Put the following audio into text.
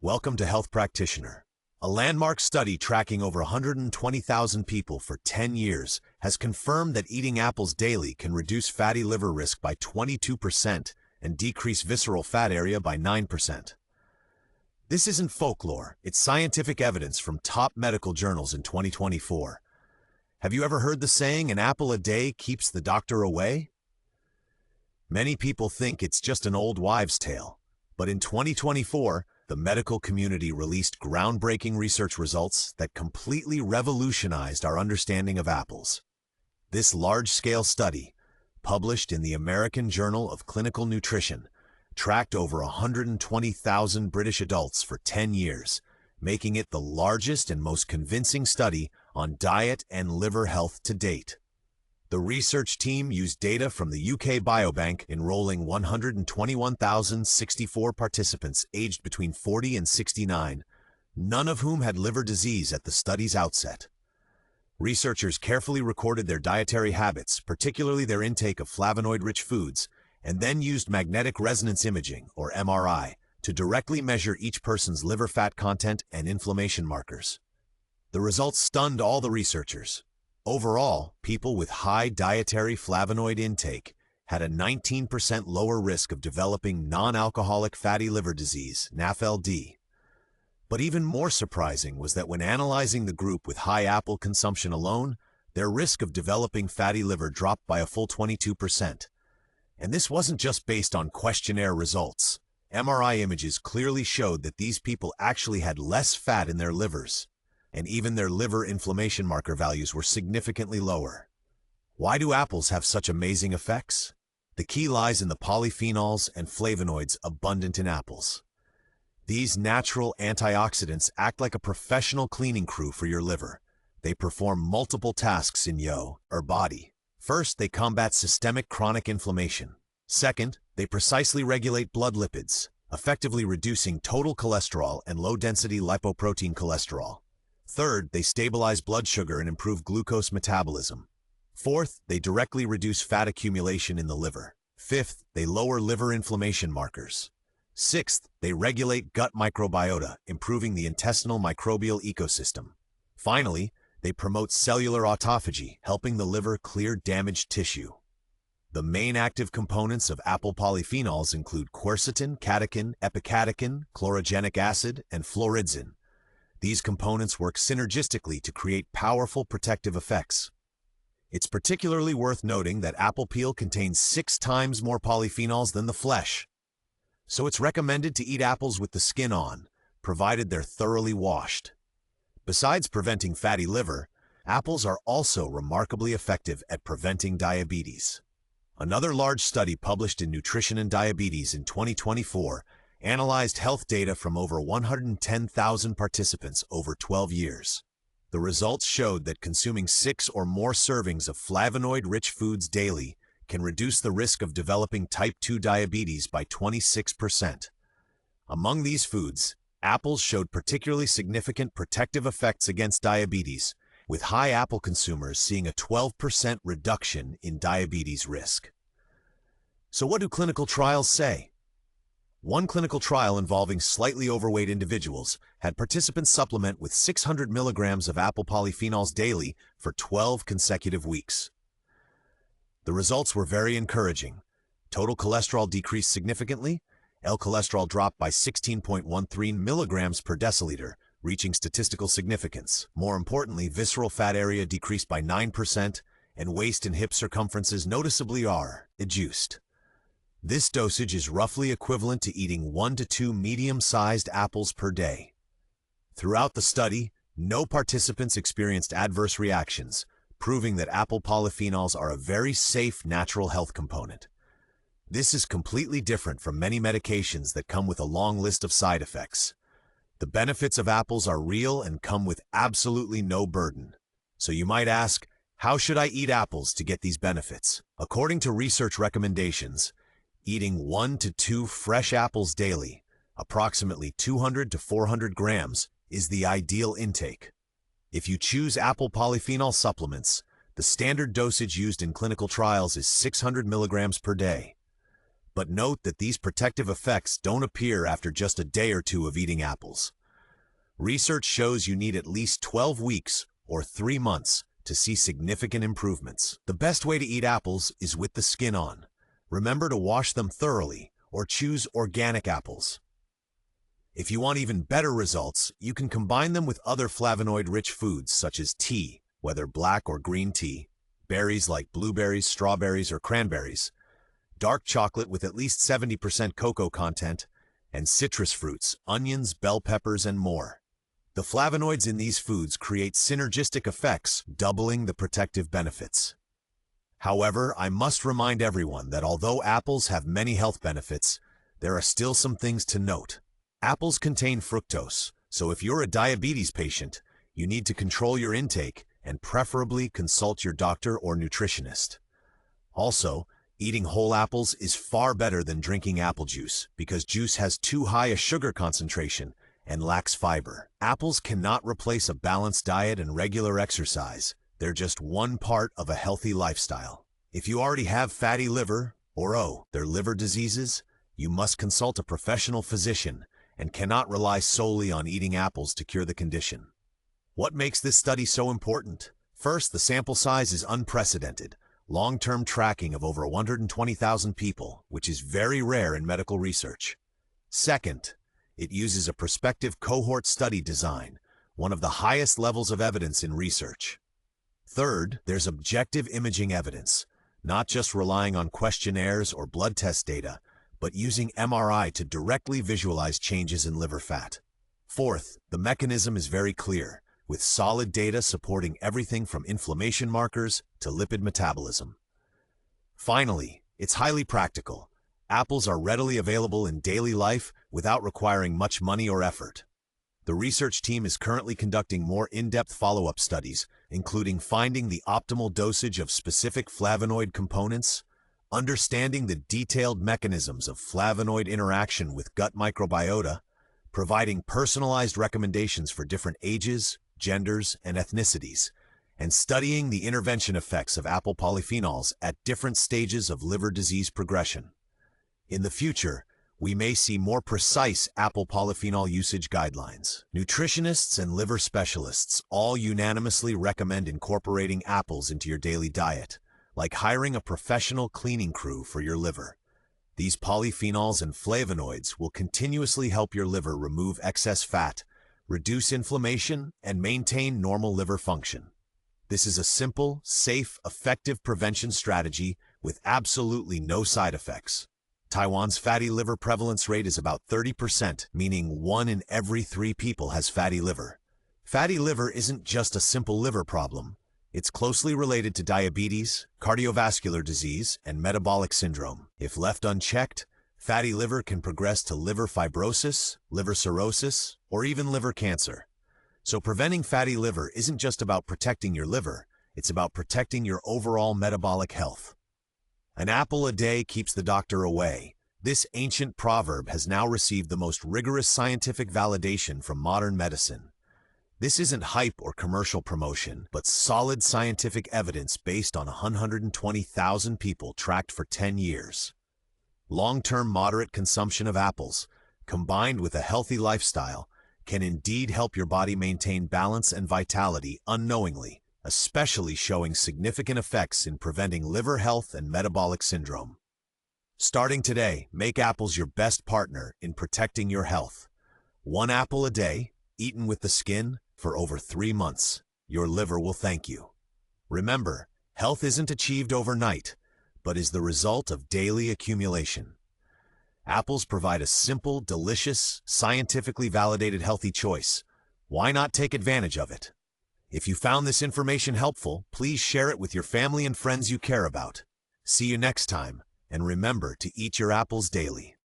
Welcome to Health Practitioner. A landmark study tracking over 120,000 people for 10 years has confirmed that eating apples daily can reduce fatty liver risk by 22% and decrease visceral fat area by 9%. This isn't folklore, it's scientific evidence from top medical journals in 2024. Have you ever heard the saying, an apple a day keeps the doctor away? Many people think it's just an old wives' tale, but in 2024, the medical community released groundbreaking research results that completely revolutionized our understanding of apples. This large-scale study, published in the American Journal of Clinical Nutrition, tracked over 120,000 British adults for 10 years, making it the largest and most convincing study on diet and liver health to date. The research team used data from the UK Biobank, enrolling 121,064 participants aged between 40 and 69, none of whom had liver disease at the study's outset. Researchers carefully recorded their dietary habits, particularly their intake of flavonoid-rich foods, and then used magnetic resonance imaging, or MRI, to directly measure each person's liver fat content and inflammation markers. The results stunned all the researchers. Overall, people with high dietary flavonoid intake had a 19% lower risk of developing non-alcoholic fatty liver disease, NAFLD. But even more surprising was that when analyzing the group with high apple consumption alone, their risk of developing fatty liver dropped by a full 22%. And this wasn't just based on questionnaire results. MRI images clearly showed that these people actually had less fat in their livers, and even their liver inflammation marker values were significantly lower. Why do apples have such amazing effects? The key lies in the polyphenols and flavonoids abundant in apples. These natural antioxidants act like a professional cleaning crew for your liver. They perform multiple tasks in your body. First, they combat systemic chronic inflammation. Second, they precisely regulate blood lipids, effectively reducing total cholesterol and low-density lipoprotein cholesterol. Third, they stabilize blood sugar and improve glucose metabolism. Fourth, they directly reduce fat accumulation in the liver. Fifth, they lower liver inflammation markers. Sixth, they regulate gut microbiota, improving the intestinal microbial ecosystem. Finally, they promote cellular autophagy, helping the liver clear damaged tissue. The main active components of apple polyphenols include quercetin, catechin, epicatechin, chlorogenic acid, and floridzin. These components work synergistically to create powerful protective effects. It's particularly worth noting that apple peel contains 6 times more polyphenols than the flesh. So it's recommended to eat apples with the skin on, provided they're thoroughly washed. Besides preventing fatty liver, apples are also remarkably effective at preventing diabetes. Another large study published in Nutrition and Diabetes in 2024 analyzed health data from over 110,000 participants over 12 years. The results showed that consuming 6 or more servings of flavonoid-rich foods daily can reduce the risk of developing type 2 diabetes by 26%. Among these foods, apples showed particularly significant protective effects against diabetes, with high apple consumers seeing a 12% reduction in diabetes risk. So what do clinical trials say? One clinical trial involving slightly overweight individuals had participants supplement with 600 milligrams of apple polyphenols daily for 12 consecutive weeks. The results were very encouraging. Total cholesterol decreased significantly. LDL cholesterol dropped by 16.13 milligrams per deciliter, reaching statistical significance. More importantly, visceral fat area decreased by 9%, and waist and hip circumferences noticeably reduced. This dosage is roughly equivalent to eating 1 to 2 medium-sized apples per day. Throughout the study, no participants experienced adverse reactions, proving that apple polyphenols are a very safe natural health component. This is completely different from many medications that come with a long list of side effects. The benefits of apples are real and come with absolutely no burden. So you might ask, how should I eat apples to get these benefits? According to research recommendations, eating 1 to 2 fresh apples daily, approximately 200 to 400 grams, is the ideal intake. If you choose apple polyphenol supplements, the standard dosage used in clinical trials is 600 milligrams per day. But note that these protective effects don't appear after just a day or two of eating apples. Research shows you need at least 12 weeks or 3 months to see significant improvements. The best way to eat apples is with the skin on. Remember to wash them thoroughly or choose organic apples. If you want even better results, you can combine them with other flavonoid-rich foods such as tea, whether black or green tea, berries like blueberries, strawberries, or cranberries, dark chocolate with at least 70% cocoa content, and citrus fruits, onions, bell peppers, and more. The flavonoids in these foods create synergistic effects, doubling the protective benefits. However, I must remind everyone that although apples have many health benefits, there are still some things to note. Apples contain fructose, so if you're a diabetes patient, you need to control your intake and preferably consult your doctor or nutritionist. Also, eating whole apples is far better than drinking apple juice because juice has too high a sugar concentration and lacks fiber. Apples cannot replace a balanced diet and regular exercise. They're just one part of a healthy lifestyle. If you already have fatty liver, or their liver diseases, you must consult a professional physician and cannot rely solely on eating apples to cure the condition. What makes this study so important? First, the sample size is unprecedented. Long-term tracking of over 120,000 people, which is very rare in medical research. Second, it uses a prospective cohort study design, one of the highest levels of evidence in research. Third, there's objective imaging evidence, not just relying on questionnaires or blood test data, but using MRI to directly visualize changes in liver fat. Fourth, the mechanism is very clear, with solid data supporting everything from inflammation markers to lipid metabolism. Finally, it's highly practical. Apples are readily available in daily life without requiring much money or effort. The research team is currently conducting more in-depth follow-up studies, including finding the optimal dosage of specific flavonoid components, understanding the detailed mechanisms of flavonoid interaction with gut microbiota, providing personalized recommendations for different ages, genders, and ethnicities, and studying the intervention effects of apple polyphenols at different stages of liver disease progression. In the future, we may see more precise apple polyphenol usage guidelines. Nutritionists and liver specialists all unanimously recommend incorporating apples into your daily diet, like hiring a professional cleaning crew for your liver. These polyphenols and flavonoids will continuously help your liver remove excess fat, reduce inflammation, and maintain normal liver function. This is a simple, safe, effective prevention strategy with absolutely no side effects. Taiwan's fatty liver prevalence rate is about 30%, meaning 1 in every 3 people has fatty liver. Fatty liver isn't just a simple liver problem. It's closely related to diabetes, cardiovascular disease, and metabolic syndrome. If left unchecked, fatty liver can progress to liver fibrosis, liver cirrhosis, or even liver cancer. So preventing fatty liver isn't just about protecting your liver, it's about protecting your overall metabolic health. An apple a day keeps the doctor away. This ancient proverb has now received the most rigorous scientific validation from modern medicine. This isn't hype or commercial promotion, but solid scientific evidence based on 120,000 people tracked for 10 years. Long-term moderate consumption of apples, combined with a healthy lifestyle, can indeed help your body maintain balance and vitality unknowingly, especially showing significant effects in preventing liver health and metabolic syndrome. Starting today, make apples your best partner in protecting your health. 1 apple a day, eaten with the skin, for over 3 months. Your liver will thank you. Remember, health isn't achieved overnight, but is the result of daily accumulation. Apples provide a simple, delicious, scientifically validated healthy choice. Why not take advantage of it? If you found this information helpful, please share it with your family and friends you care about. See you next time, and remember to eat your apples daily.